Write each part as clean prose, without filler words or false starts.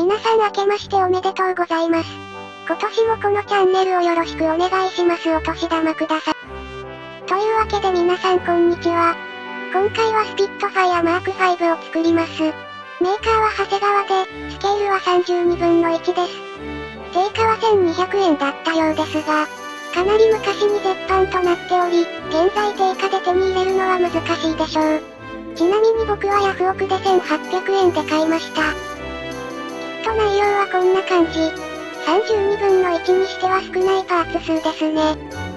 皆さん明けましておめでとうございます。今年もこのチャンネルをよろしくお願いします。お年玉ください。というわけで皆さんこんにちは。今回はスピットファイアマーク5を作ります。メーカーは長谷川で、スケールは32分の1です。定価は1200円だったようですが、かなり昔に絶版となっており、現在定価で手に入れるのは難しいでしょう。ちなみに僕はヤフオクで1800円で買いました。きっと内容はこんな感じ。32分の1にしては少ないパーツ数ですね。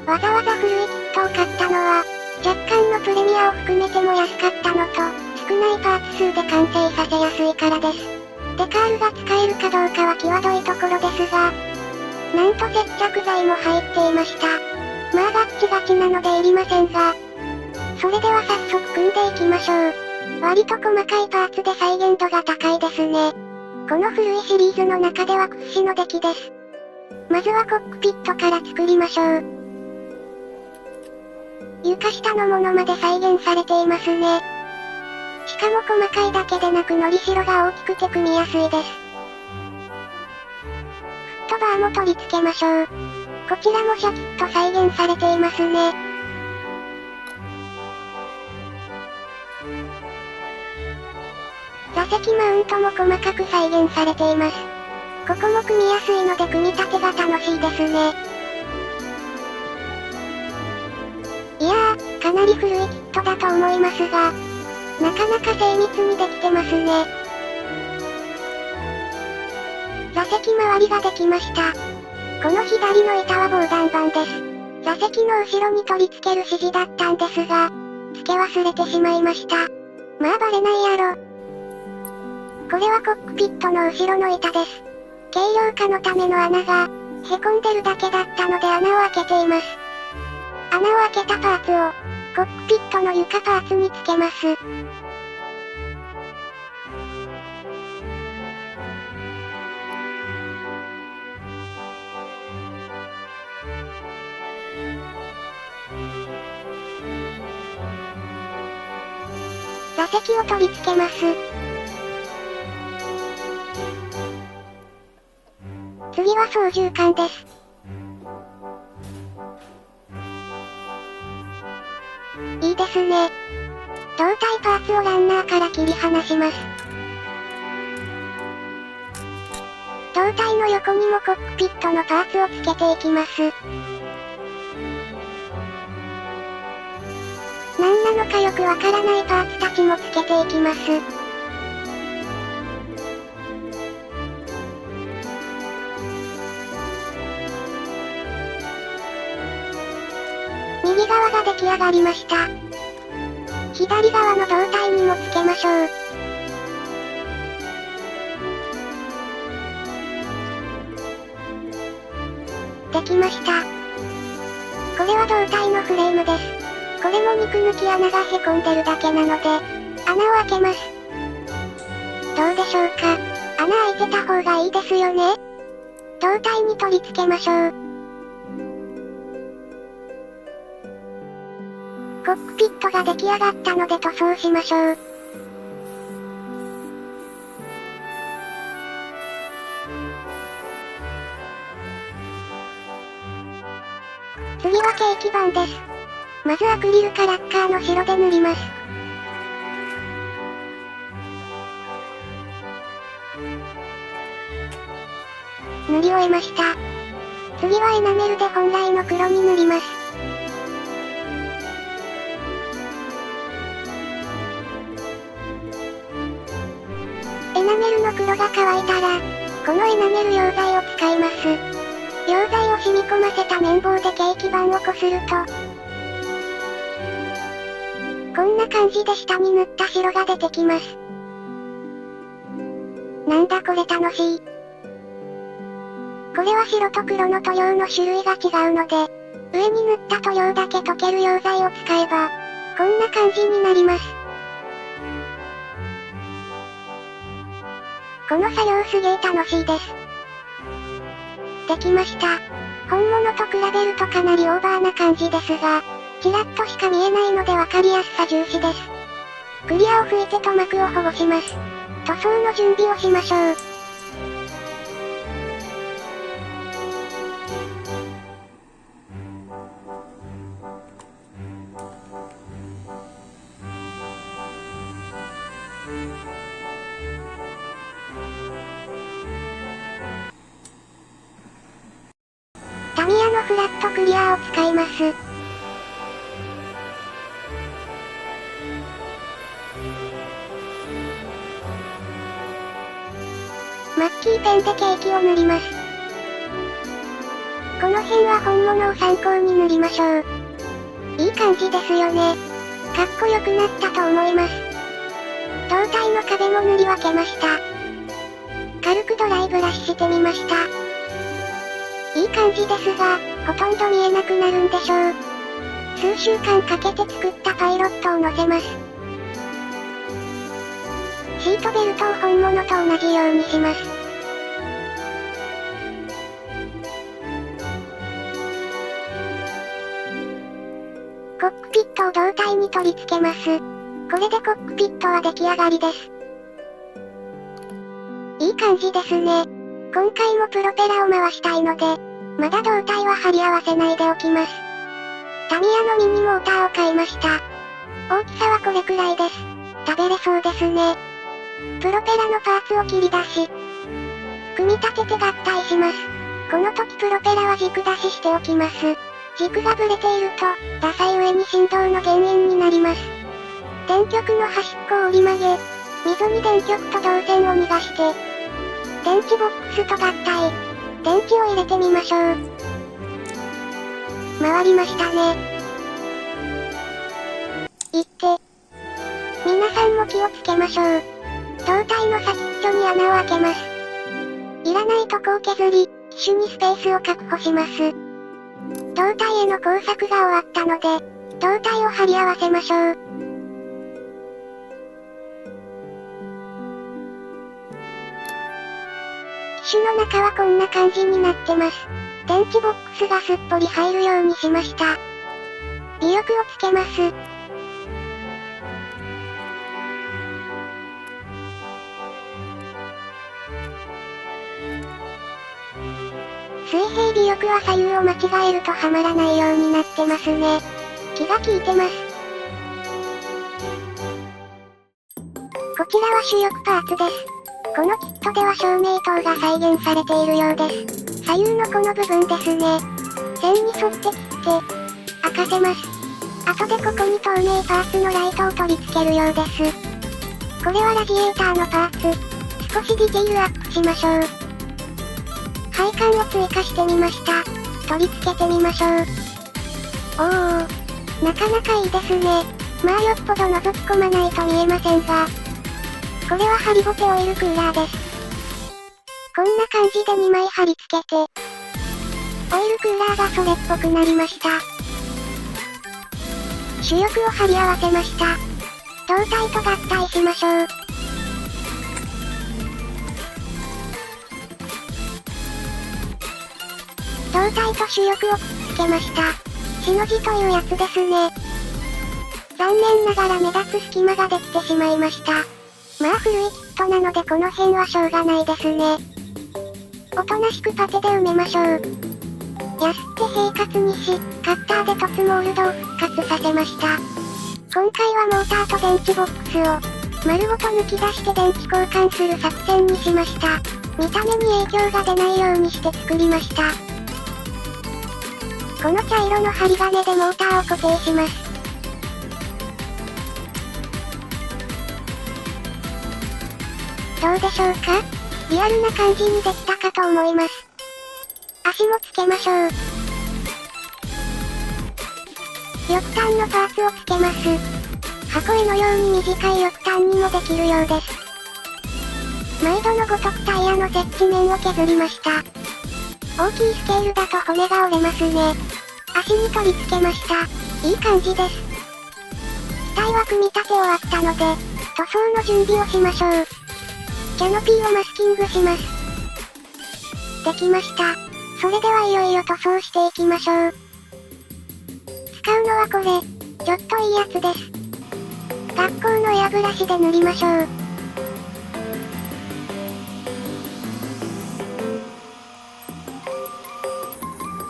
わざわざ古いキットを買ったのは、若干のプレミアを含めても安かったのと、少ないパーツ数で完成させやすいからです。デカールが使えるかどうかは際どいところですが、なんと接着剤も入っていました。まあガッチガチなのでいりませんが。それでは早速組んでいきましょう。割と細かいパーツで再現度が高いですね。この古いシリーズの中では屈指の出来です。まずはコックピットから作りましょう。床下のものまで再現されていますね。しかも細かいだけでなくのりしろが大きくて組みやすいです。フットバーも取り付けましょう。こちらもシャキッと再現されていますね。座席マウントも細かく再現されています。ここも組みやすいので組み立てが楽しいですね。いやー、かなり古いキットだと思いますが、なかなか精密にできてますね。座席周りができました。この左の板は防弾板です。座席の後ろに取り付ける指示だったんですが、付け忘れてしまいました。まあバレないやろ。これはコックピットの後ろの板です。軽量化のための穴が、へこんでるだけだったので穴を開けています。穴を開けたパーツを、コックピットの床パーツに付けます。座席を取り付けます。次は操縦桿です。いいですね。胴体パーツをランナーから切り離します。胴体の横にもコックピットのパーツを付けていきます。何なのかよくわからないパーツたちも付けていきます。右側が出来上がりました。左側の胴体にも付けましょう。できました。これは胴体のフレームです。これも肉抜き穴がへこんでるだけなので、穴を開けます。どうでしょうか。穴開いてた方がいいですよね。胴体に取り付けましょう。コックピットが出来上がったので塗装しましょう。次はケーキ板です。まずアクリルかラッカーの白で塗ります。塗り終えました。次はエナメルで本来の黒に塗ります。エナメルの黒が乾いたら、このエナメル溶剤を使います。溶剤を染み込ませた綿棒でケーキ板をこすると、こんな感じで下に塗った白が出てきます。なんだこれ楽しい。これは白と黒の塗料の種類が違うので、上に塗った塗料だけ溶ける溶剤を使えば、こんな感じになります。この作業すげー楽しいです。できました。本物と比べるとかなりオーバーな感じですが、ちらっとしか見えないので分かりやすさ重視です。クリアを吹いて塗膜を保護します。塗装の準備をしましょう。はフラットクリアを使います。マッキーペンでケーキを塗ります。この辺は本物を参考に塗りましょう。いい感じですよね。かっこよくなったと思います。胴体の壁も塗り分けました。軽くドライブラシしてみました。いい感じですが、ほとんど見えなくなるんでしょう。数週間かけて作ったパイロットを乗せます。シートベルトを本物と同じようにします。コックピットを胴体に取り付けます。これでコックピットは出来上がりです。いい感じですね。今回もプロペラを回したいので、まだ胴体は貼り合わせないでおきます。タミヤのミニモーターを買いました。大きさはこれくらいです。食べれそうですね。プロペラのパーツを切り出し、組み立てて合体します。この時プロペラは軸出ししておきます。軸がブレていると、ダサい上に振動の原因になります。電極の端っこを折り曲げ、溝に電極と導線を逃がして、電池ボックスと合体。電池を入れてみましょう。回りましたね。いって。皆さんも気をつけましょう。胴体の先っちょに穴を開けます。いらないとこを削り、機種にスペースを確保します。胴体への工作が終わったので、胴体を貼り合わせましょう。機種の中はこんな感じになってます。電池ボックスがすっぽり入るようにしました。尾翼をつけます。水平尾翼は左右を間違えるとはまらないようになってますね。気が利いてます。こちらは主翼パーツです。このキットでは照明灯が再現されているようです。左右のこの部分ですね。線に沿って切って、開かせます。後でここに透明パーツのライトを取り付けるようです。これはラジエーターのパーツ。少しディテールアップしましょう。配管を追加してみました。取り付けてみましょう。おー、なかなかいいですね。まあよっぽど覗き込まないと見えませんが。これはハリボテオイルクーラーです。こんな感じで2枚貼り付けて、オイルクーラーがそれっぽくなりました。主翼を貼り合わせました。胴体と合体しましょう。胴体と主翼をくっつけました。シの字というやつですね。残念ながら目立つ隙間ができてしまいました。まあ古いキットなのでこの辺はしょうがないですね。おとなしくパテで埋めましょう。やすって平滑にし、カッターで凸モールドを復活させました。今回はモーターと電池ボックスを、丸ごと抜き出して電池交換する作戦にしました。見た目に影響が出ないようにして作りました。この茶色の針金でモーターを固定します。どうでしょうか？リアルな感じにできたかと思います。足もつけましょう。翼端のパーツをつけます。箱絵のように短い翼端にもできるようです。毎度のごとくタイヤの接地面を削りました。大きいスケールだと骨が折れますね。足に取り付けました。いい感じです。機体は組み立て終わったので、塗装の準備をしましょう。キャノピーをマスキングします。できました。それではいよいよ塗装していきましょう。使うのはこれ。ちょっといいやつです。学校のエアブラシで塗りましょう。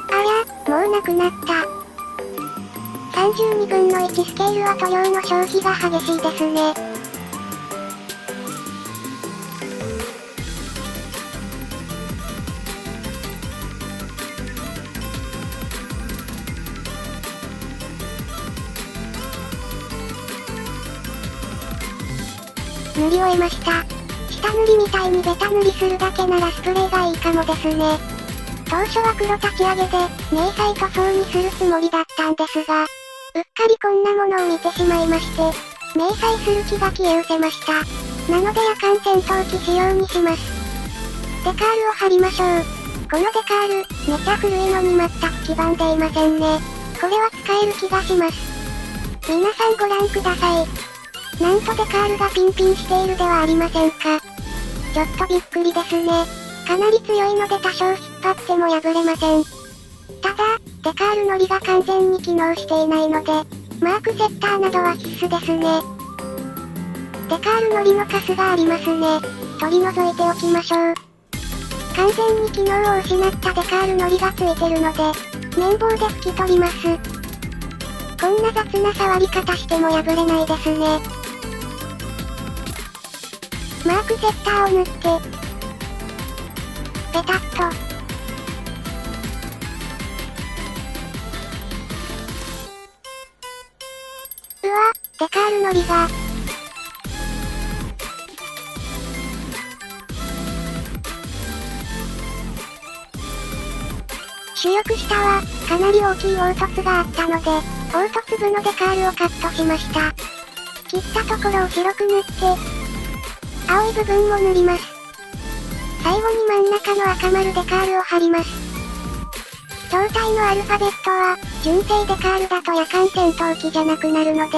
あら、もうなくなった。32分の1スケールは塗料の消費が激しいですね。塗り終えました。下塗りみたいにベタ塗りするだけならスプレーがいいかもですね。当初は黒立ち上げで、迷彩塗装にするつもりだったんですが、うっかりこんなものを見てしまいまして、迷彩する気が消え失せました。なので夜間戦闘機仕様にします。デカールを貼りましょう。このデカール、めちゃ古いのに全く黄ばんでいませんね。これは使える気がします。皆さんご覧ください。なんとデカールがピンピンしているではありませんか。ちょっとびっくりですね。かなり強いので多少引っ張っても破れません。ただ、デカールのりが完全に機能していないので、マークセッターなどは必須ですね。デカールのりのカスがありますね。取り除いておきましょう。完全に機能を失ったデカールのりがついてるので、綿棒で拭き取ります。こんな雑な触り方しても破れないですね。マークセッターを塗って、ペタッと。うわ、デカールのりが。主翼下は、かなり大きい凹凸があったので、凹凸部のデカールをカットしました。切ったところを白く塗って、青い部分も塗ります。最後に真ん中の赤丸デカールを貼ります。筐体のアルファベットは、純正デカールだと夜間戦闘機じゃなくなるので、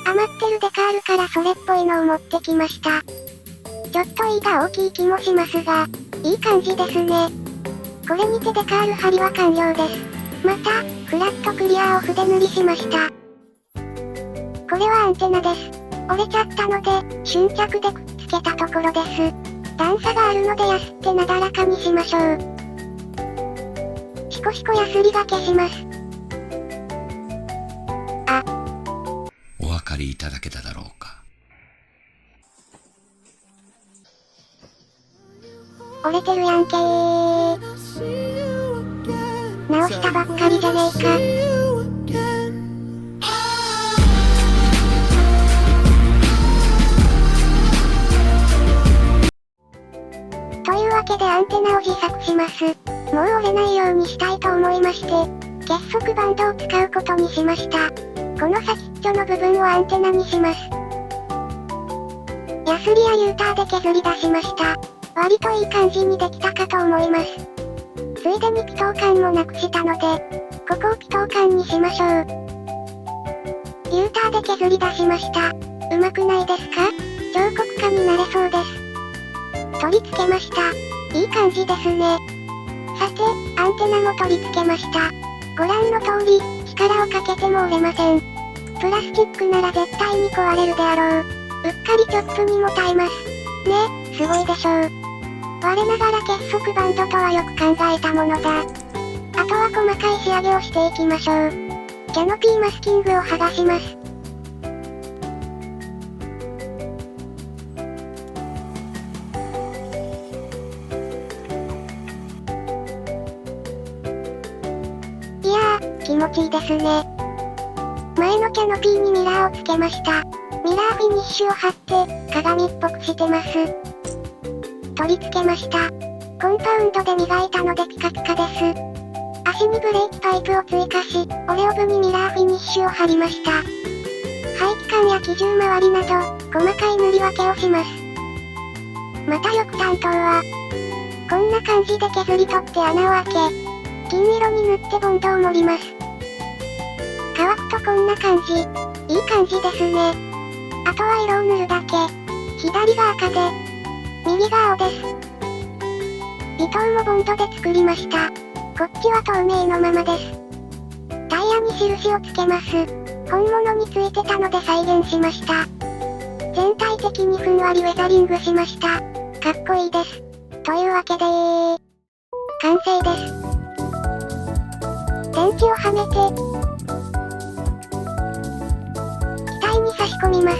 余ってるデカールからそれっぽいのを持ってきました。ちょっと胃が大きい気もしますが、いい感じですね。これにてデカール貼りは完了です。また、フラットクリアを筆塗りしました。これはアンテナです。折れちゃったので、瞬着でくっつけたところです。段差があるのでやすってなだらかにしましょう。シコシコやすりがけします。お分かりいただけただろうか。折れてるやんけー。直したばっかりじゃねえか。というわけでアンテナを自作します。もう折れないようにしたいと思いまして、結束バンドを使うことにしました。この先っちょの部分をアンテナにします。ヤスリやユーターで削り出しました。割といい感じにできたかと思います。ついでにピトー管もなくしたので、ここをピトー管にしましょう。ユーターで削り出しました。うまくないですか？彫刻家になれそうです。取り付けました。いい感じですね。さて、アンテナも取り付けました。ご覧の通り、力をかけても折れません。プラスチックなら絶対に壊れるであろう。うっかりチョップにも耐えます。ね、すごいでしょう。我ながら結束バンドとはよく考えたものだ。あとは細かい仕上げをしていきましょう。キャノピーマスキングを剥がします。いやー、気持ちいいですね。前のキャノピーにミラーをつけました。ミラーフィニッシュを貼って、鏡っぽくしてます。取り付けました。コンパウンドで磨いたのでピカピカです。足にブレーキパイプを追加し、オレオブにミラーフィニッシュを貼りました。排気管や機重周りなど、細かい塗り分けをします。また翼担当は、こんな感じで削り取って穴を開け、金色に塗ってボンドを盛ります。乾くとこんな感じ。いい感じですね。あとは色を塗るだけ。左が赤で、右が青です。微糖もボンドで作りました。こっちは透明のままです。タイヤに印をつけます。本物についてたので再現しました。全体的にふんわりウェザリングしました。かっこいいです。というわけで完成です。電池をはめて、機体に差し込みます。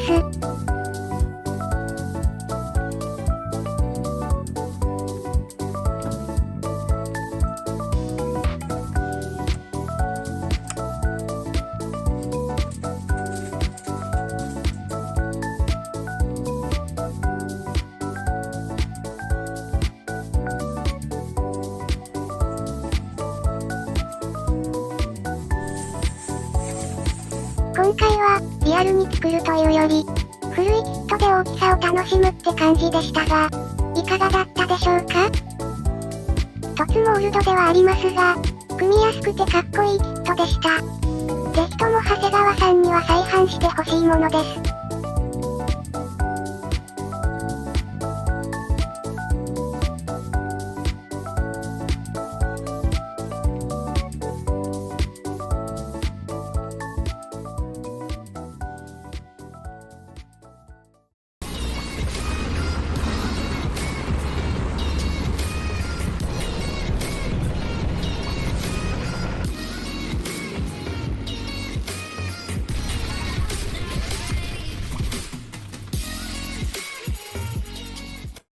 今回は、リアルに作るというより、古いキットで大きさを楽しむって感じでしたが、いかがだったでしょうか？とつもオールドではありますが、組みやすくてかっこいいキットでした。ぜひとも長谷川さんには再販してほしいものです。